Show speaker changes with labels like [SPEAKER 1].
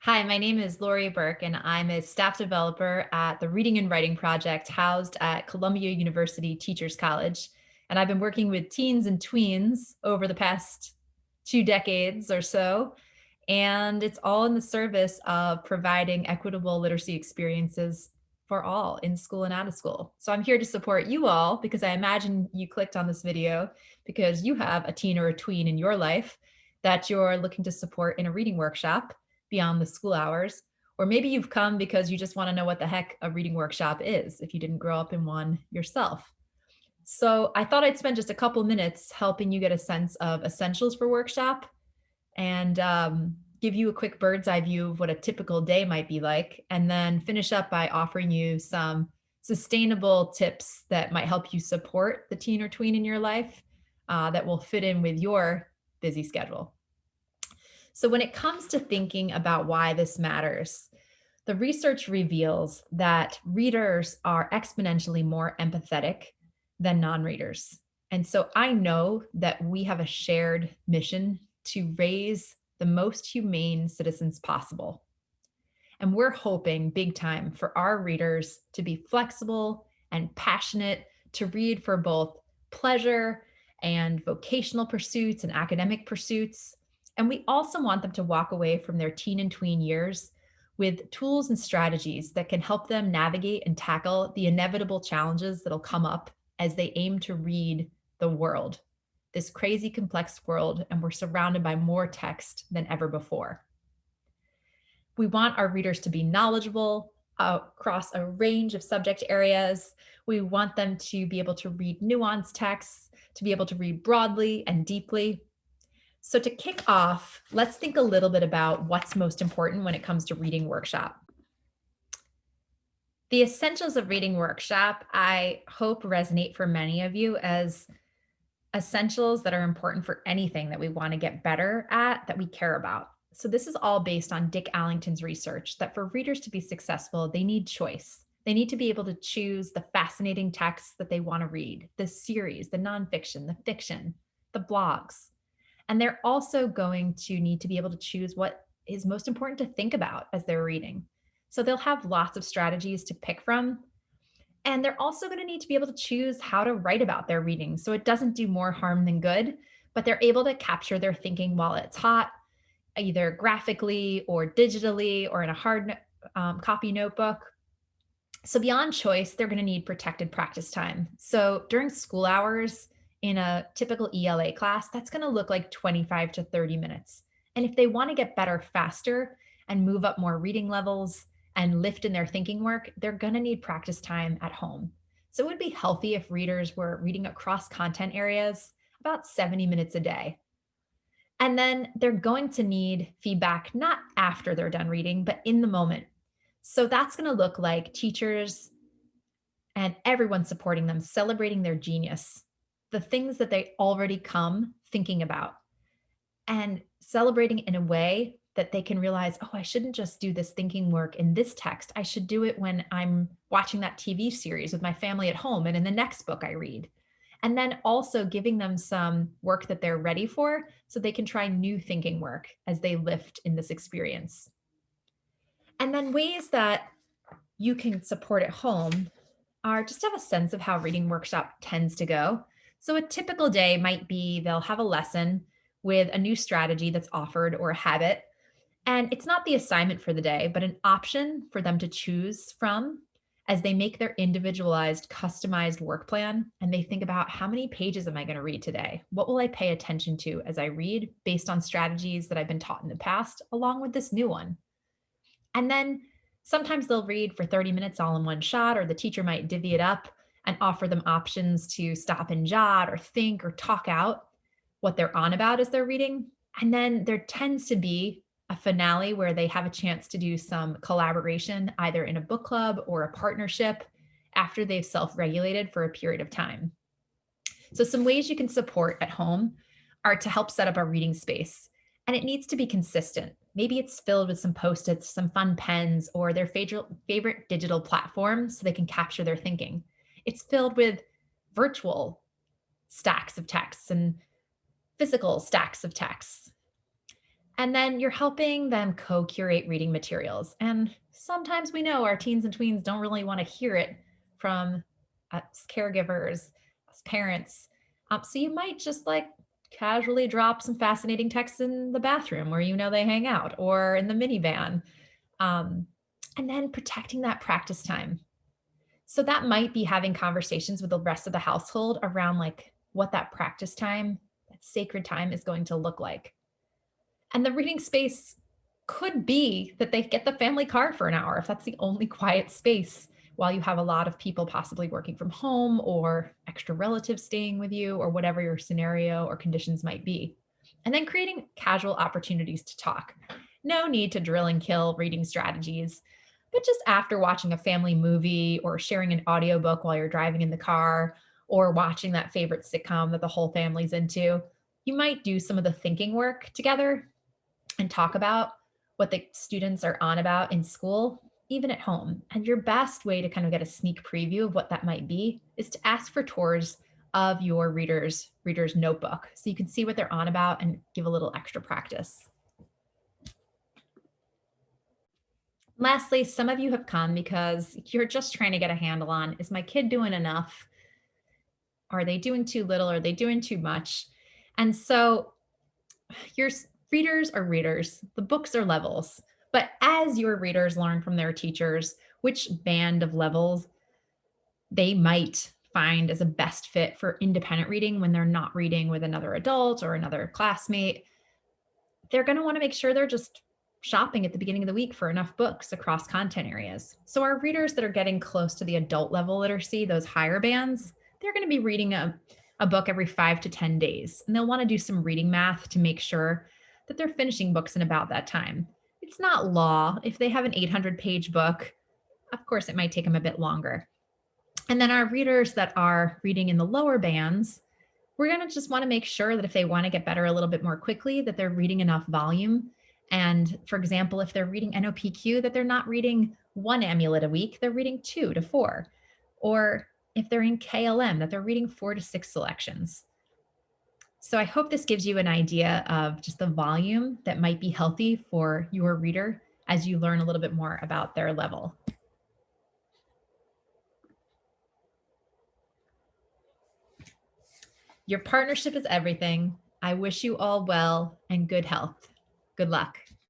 [SPEAKER 1] Hi, my name is Laurie Burke, and I'm a staff developer at the Reading and Writing Project housed at Columbia University Teachers College. And I've been working with teens and tweens over the past 2 decades or so. And it's all in the service of providing equitable literacy experiences for all in school and out of school. So I'm here to support you all because I imagine you clicked on this video because you have a teen or a tween in your life that you're looking to support in a reading workshop beyond the school hours. Or maybe you've come because you just want to know what the heck a reading workshop is if you didn't grow up in one yourself. So I thought I'd spend just a couple minutes helping you get a sense of essentials for workshop and give you a quick bird's eye view of what a typical day might be like, and then finish up by offering you some sustainable tips that might help you support the teen or tween in your life that will fit in with your busy schedule. So, when it comes to thinking about why this matters, the research reveals that readers are exponentially more empathetic than non readers. And so I know that we have a shared mission to raise the most humane citizens possible. And we're hoping big time for our readers to be flexible and passionate to read for both pleasure and vocational pursuits and academic pursuits. And we also want them to walk away from their teen and tween years with tools and strategies that can help them navigate and tackle the inevitable challenges that'll come up as they aim to read the world, this crazy complex world, and we're surrounded by more text than ever before. We want our readers to be knowledgeable across a range of subject areas. We want them to be able to read nuanced texts, to be able to read broadly and deeply. So, to kick off, let's think a little bit about what's most important when it comes to reading workshop. The essentials of reading workshop, I hope, resonate for many of you as essentials that are important for anything that we want to get better at that we care about. So, this is all based on Dick Allington's research that for readers to be successful, they need choice. They need to be able to choose the fascinating texts that they want to read, the series, the nonfiction, the fiction, the blogs. And they're also going to need to be able to choose what is most important to think about as they're reading. So, they'll have lots of strategies to pick from, and they're also going to need to be able to choose how to write about their reading so it doesn't do more harm than good, but they're able to capture their thinking while it's hot, either graphically or digitally or in a hard copy notebook. So, beyond choice, they're going to need protected practice time. So, during school hours in a typical ELA class, that's going to look like 25 to 30 minutes. And if they want to get better faster and move up more reading levels and lift in their thinking work, they're going to need practice time at home. So, it would be healthy if readers were reading across content areas about 70 minutes a day. And then they're going to need feedback not after they're done reading, but in the moment. So that's going to look like teachers and everyone supporting them, celebrating their genius, the things that they already come thinking about, and celebrating in a way that they can realize, oh, I shouldn't just do this thinking work in this text. I should do it when I'm watching that TV series with my family at home and in the next book I read. And then also giving them some work that they're ready for so they can try new thinking work as they lift in this experience. And then ways that you can support at home are just to have a sense of how reading workshop tends to go. So a typical day might be they'll have a lesson with a new strategy that's offered or a habit. And it's not the assignment for the day, but an option for them to choose from as they make their individualized, customized work plan. And they think about how many pages am I going to read today? What will I pay attention to as I read based on strategies that I've been taught in the past, along with this new one? And then sometimes they'll read for 30 minutes all in one shot, or the teacher might divvy it up and offer them options to stop and jot or think or talk out what they're on about as they're reading. And then there tends to be a finale where they have a chance to do some collaboration, either in a book club or a partnership after they've self regulated for a period of time. So, some ways you can support at home are to help set up a reading space, and it needs to be consistent. Maybe it's filled with some post its, some fun pens, or their favorite digital platform so they can capture their thinking. It's filled with virtual stacks of texts and physical stacks of texts. And then you're helping them co-curate reading materials. And sometimes we know our teens and tweens don't really want to hear it from us caregivers, us parents. So you might just like casually drop some fascinating texts in the bathroom where you know they hang out or in the minivan. Um, and then protecting that practice time. So that might be having conversations with the rest of the household around like what that practice time, that sacred time is going to look like. And the reading space could be that they get the family car for an hour if that's the only quiet space while you have a lot of people possibly working from home or extra relatives staying with you or whatever your scenario or conditions might be. And then creating casual opportunities to talk. No need to drill and kill reading strategies, but just after watching a family movie or sharing an audiobook while you're driving in the car or watching that favorite sitcom that the whole family's into, you might do some of the thinking work together and talk about what the students are on about in school, even at home. And your best way to kind of get a sneak preview of what that might be is to ask for tours of your reader's notebook so you can see what they're on about and give a little extra practice. Lastly, some of you have come because you're just trying to get a handle on, is my kid doing enough? Are they doing too little? Are they doing too much? And so your readers are readers, the books are levels. But as your readers learn from their teachers which band of levels they might find as a best fit for independent reading when they're not reading with another adult or another classmate, they're going to want to make sure they're just shopping at the beginning of the week for enough books across content areas. So our readers that are getting close to the adult level literacy, those higher bands, they're going to be reading a book every 5 to 10 days. And they'll want to do some reading math to make sure that they're finishing books in about that time. It's not law. If they have an 800-page book, of course, it might take them a bit longer. And then our readers that are reading in the lower bands, we're going to just want to make sure that if they want to get better a little bit more quickly, that they're reading enough volume. And for example, if they're reading NOPQ, that they're not reading one amulet a week, they're reading 2 to 4. Or if they're in KLM, that they're reading 4 to 6 selections. So I hope this gives you an idea of just the volume that might be healthy for your reader as you learn a little bit more about their level. Your partnership is everything. I wish you all well and good health. Good luck.